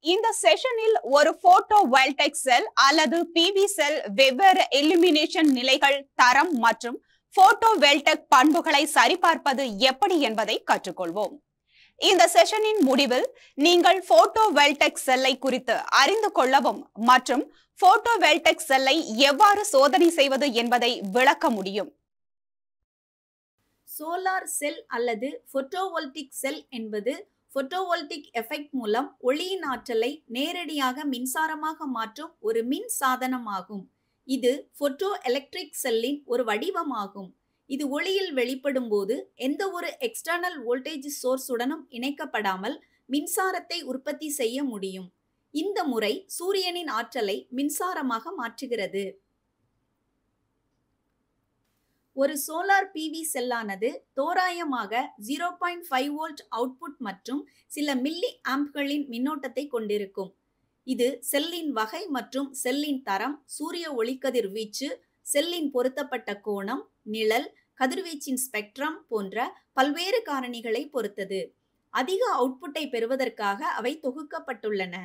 இந்த செஷனில் ஒரு போட்டோவோல்டைக் செல் அல்லது பிவி செல் வெவ்வேறு இல்லுமினேஷன் நிலைகள், தரம் மற்றும் போட்டோவோல்டைக் பண்புகளை சரிபார்ப்பது எப்படி என்பதை கற்றுக்கொள்வோம். இந்த செஷனின் முடிவில் நீங்கள் போட்டோவோல்டைக் செல்லை குறித்து அறிந்து கொள்ளவும் மற்றும் போட்டோவோல்டைக் செல்லை எவ்வாறு சோதனை செய்வது என்பதை விளக்க முடியும். சோலார் செல் அல்லது போட்டோவோல்டிக் செல் என்பது போட்டோவோல்டிக் எஃபெக்ட் மூலம் ஒளியின் ஆற்றலை நேரடியாக மின்சாரமாக மாற்றும் ஒரு மின் சாதனமாகும். இது போட்டோ எலக்ட்ரிக் செல்லின் ஒரு வடிவமாகும். இது ஒளியில் வெளிப்படும் போது எந்த ஒரு எக்ஸ்டர்னல் வோல்டேஜ் சோர்ஸ் உடனும் இணைக்கப்படாமல் மின்சாரத்தை உற்பத்தி செய்ய முடியும். இந்த முறை சூரியனின் ஆற்றலை மின்சாரமாக மாற்றுகிறது. ஒரு சோலார் பிவி செல்லானது தோராயமாக 0.5 வோல்ட் அவுட்புட் மற்றும் சில மில்லி ஆம்ப்களின் மின்னோட்டத்தை கொண்டிருக்கும். இது செல்லின் வகை மற்றும் செல்லின் தரம், சூரிய ஒளிக்கதிர் வீச்சு, செல்லின் பொருத்தப்பட்ட கோணம், நிழல், கதிர்வீச்சின் ஸ்பெக்ட்ரம் போன்ற பல்வேறு காரணிகளை பொறுத்தது. அதிக அவுட்புட்டை பெறுவதற்காக அவை தொகுக்கப்பட்டுள்ளன.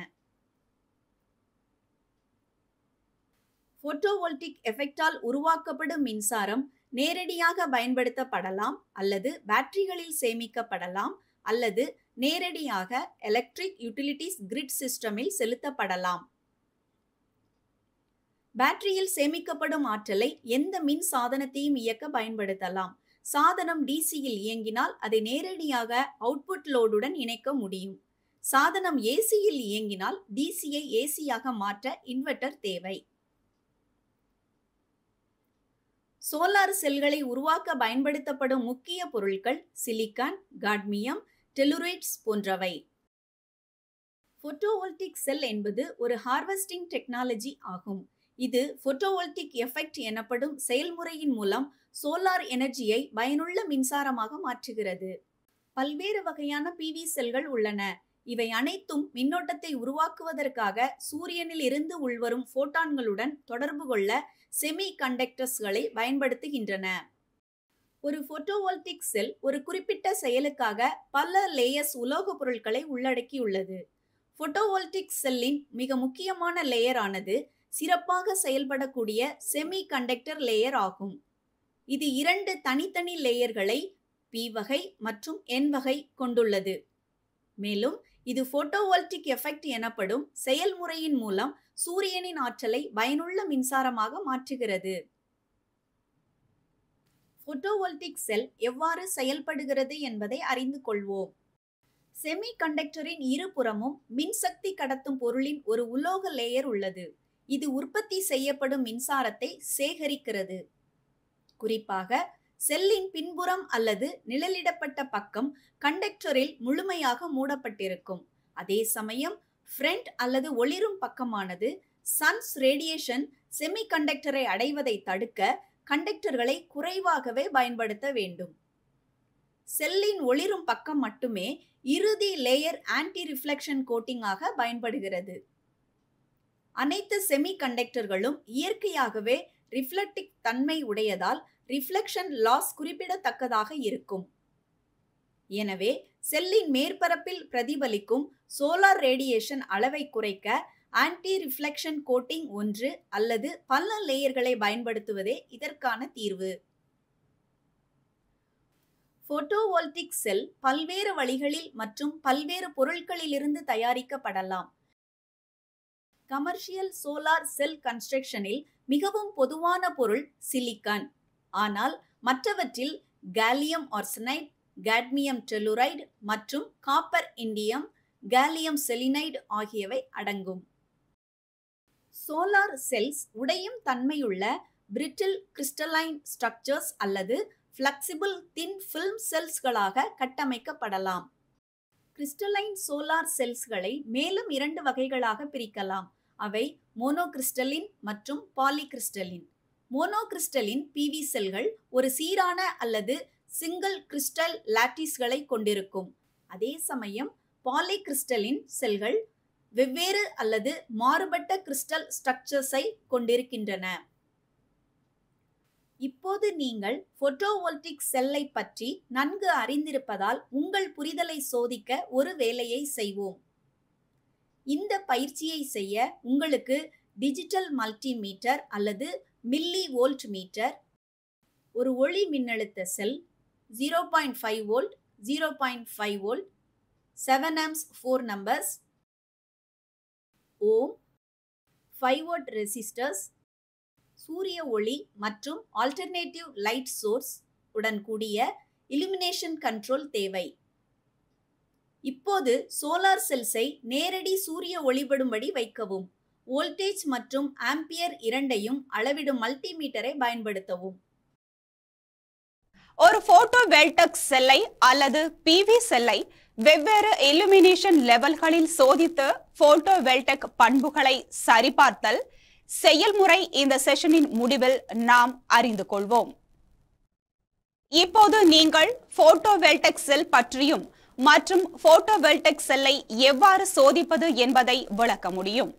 போட்டோவோல்டிக் எஃபெக்டால் உருவாக்கப்படும் மின்சாரம் நேரடியாக பயன்படுத்தப்படலாம் அல்லது பேட்டரிகளில் சேமிக்கப்படலாம் அல்லது நேரடியாக எலக்ட்ரிக் யூட்டிலிட்டிஸ் கிரிட் சிஸ்டமில் செலுத்தப்படலாம். பேட்டரியில் சேமிக்கப்படும் ஆற்றலை எந்த மின் சாதனத்தையும் இயக்க பயன்படுத்தலாம். சாதனம் டிசியில் இயங்கினால் அதை நேரடியாக அவுட்புட் லோடுடன் இணைக்க முடியும். சாதனம் ஏசியில் இயங்கினால் டிசியை ஏசியாக மாற்ற இன்வெர்ட்டர் தேவை. சோலார் செல்களை உருவாக்க பயன்படுத்தப்படும் முக்கிய பொருட்கள் சிலிக்கான், காட்மியம், டெலுரைட்ஸ் போன்றவை. போட்டோவோல்டிக் செல் என்பது ஒரு ஹார்வெஸ்டிங் டெக்னாலஜி ஆகும். இது போட்டோவோல்டிக் எஃபெக்ட் எனப்படும் செயல்முறையின் மூலம் சோலார் எனர்ஜியை பயனுள்ள மின்சாரமாக மாற்றுகிறது. பல்வேறு வகையான பிவி செல்கள் உள்ளன. இவை அனைத்தும் மின்னோட்டத்தை உருவாக்குவதற்காக சூரியனில் இருந்து உள்வரும் போட்டான்களுடன் தொடர்பு கொள்ள செமி கண்டக்டர்ஸ்களை பயன்படுத்துகின்றன. ஒரு போட்டோவோல்டிக் செல் ஒரு குறிப்பிட்ட செயலுக்காக பல லேயர்ஸ் உலோக பொருட்களை உள்ளடக்கியுள்ளது. போட்டோவோல்டிக் செல்லின் மிக முக்கியமான லேயர் ஆனது சிறப்பாக செயல்படக்கூடிய செமி கண்டக்டர் லேயர் ஆகும். இது 2 தனித்தனி லேயர்களை பி வகை மற்றும் என் வகை கொண்டுள்ளது. மேலும் இது போட்டோவோல்டிக் எஃபெக்ட் எனப்படும் செயல்முறையின் மூலம் சூரியனின் ஆற்றலை பயனுள்ள மின்சாரமாக மாற்றுகிறது. போட்டோவோல்டிக் செல் எவ்வாறு செயல்படுகிறது என்பதை அறிந்து கொள்வோம். செமி கண்டக்டரின் இருபுறமும் மின்சக்தி கடத்தும் பொருளின் ஒரு உலோக லேயர் உள்ளது. இது உற்பத்தி செய்யப்படும் மின்சாரத்தை சேகரிக்கிறது. குறிப்பாக செல்லின் பின்புறம் அல்லது நிழலிடப்பட்ட பக்கம் கண்டக்டரில் முழுமையாக மூடப்பட்டிருக்கும். அதே சமயம் ஃப்ரண்ட் அல்லது ஒளிரும் பக்கமானது சன்ஸ் ரேடியேஷன் செமி கண்டக்டரை அடைவதை தடுக்க கண்டக்டர்களை குறைவாகவே பயன்படுத்த வேண்டும். செல்லின் ஒளிரும் பக்கம் மட்டுமே இறுதி லேயர் ஆன்டி ரிஃப்ளெக்ஷன் கோட்டிங்காக பயன்படுகிறது. அனைத்து செமி கண்டக்டர்களும் இயற்கையாகவே ரிஃப்ளெக்டிவ் தன்மை உடையதால் ரிஃப்ளெக்ஷன் லாஸ் குறிப்பிடத்தக்கதாக இருக்கும். எனவே செல்லின் மேற்பரப்பில் பிரதிபலிக்கும் சோலார் ரேடியேஷன் அளவை குறைக்க ஆன்டி ரிஃப்ளெக்ஷன் கோட்டிங் ஒன்று அல்லது பல லேயர்களை பயன்படுத்துவதே இதற்கான தீர்வு. போட்டோவோல்டிக் செல் பல்வேறு வழிகளில் மற்றும் பல்வேறு பொருட்களிலிருந்து தயாரிக்கப்படலாம். கமர்ஷியல் சோலார் செல் கன்ஸ்ட்ரக்ஷனில் மிகவும் பொதுவான பொருள் சிலிக்கான். ஆனால் மற்றவற்றில் காலியம் ஆர்சனைடு, காட்மியம் டெலுரைடு மற்றும் காப்பர் இண்டியம், காலியம் செலினைடு ஆகியவை அடங்கும். சோலார் செல்ஸ் உடையும் தன்மையுள்ள பிரிட்டில் கிறிஸ்டலைன் ஸ்ட்ரக்சர்ஸ் அல்லது ஃப்ளெக்சிபிள் தின் ஃபில்ம் செல்ஸ்களாக கட்டமைக்கப்படலாம். கிறிஸ்டலைன் சோலார் செல்ஸ்களை மேலும் 2 வகைகளாக பிரிக்கலாம். அவை மோனோகிறிஸ்டலின் மற்றும் பாலிகிறிஸ்டலின். மோனோகிறிஸ்டலின் பிவி செல்கள் ஒரு சீரான அல்லது சிங்கிள் கிறிஸ்டல் லாட்டிஸ்களை கொண்டிருக்கும். அதே சமயம் பாலிகிறிஸ்டலின் செல்கள் வெவ்வேறு அல்லது மாறுபட்ட கிறிஸ்டல் ஸ்ட்ரக்சர்ஸை கொண்டிருக்கின்றன. இப்போது நீங்கள் போட்டோவோல்டிக் செல்லை பற்றி நன்கு அறிந்திருப்பதால் உங்கள் புரிதலை சோதிக்க ஒரு வேலையை செய்வோம். இந்த பயிற்சியை செய்ய உங்களுக்கு டிஜிட்டல் மல்டிமீட்டர் அல்லது மில்லி வோல்ட் மீட்டர், ஒரு ஒளி மின்னழுத்த செல், 0.5 வோல்ட், 0.5 வோல்ட், 7 amps 4 numbers, ஓம், 5 watt ரெசிஸ்டர்ஸ், சூரிய ஒளி மற்றும் ஆல்டர்னேட்டிவ் லைட் சோர்ஸ் உடன் கூடிய illumination கண்ட்ரோல் தேவை. இப்போது சோலார் செல்ஸை நேரடி சூரிய ஒளிபடும்படி வைக்கவும். வோல்டேஜ் மற்றும் ஆம்பியர் இரண்டையும் அளவிடும் மல்டிமீட்டரை பயன்படுத்தவும். ஒரு போட்டோ வோல்டாயிக் செல்லை அல்லது பிவி செல்லை வெவ்வேறு illumination லெவல்களில் சோதித்து போட்டோ வோல்டாயிக் பண்புகளை சரிபார்த்தல் செயல்முறை இந்த செஷனின் முடிவில் நாம் அறிந்து கொள்வோம். இப்போது நீங்கள் போட்டோ வோல்டாயிக் செல் பற்றியும் மற்றும் போட்டோ வோல்டாயிக் செல்லை எவ்வாறு சோதிப்பது என்பதை விளக்க முடியும்.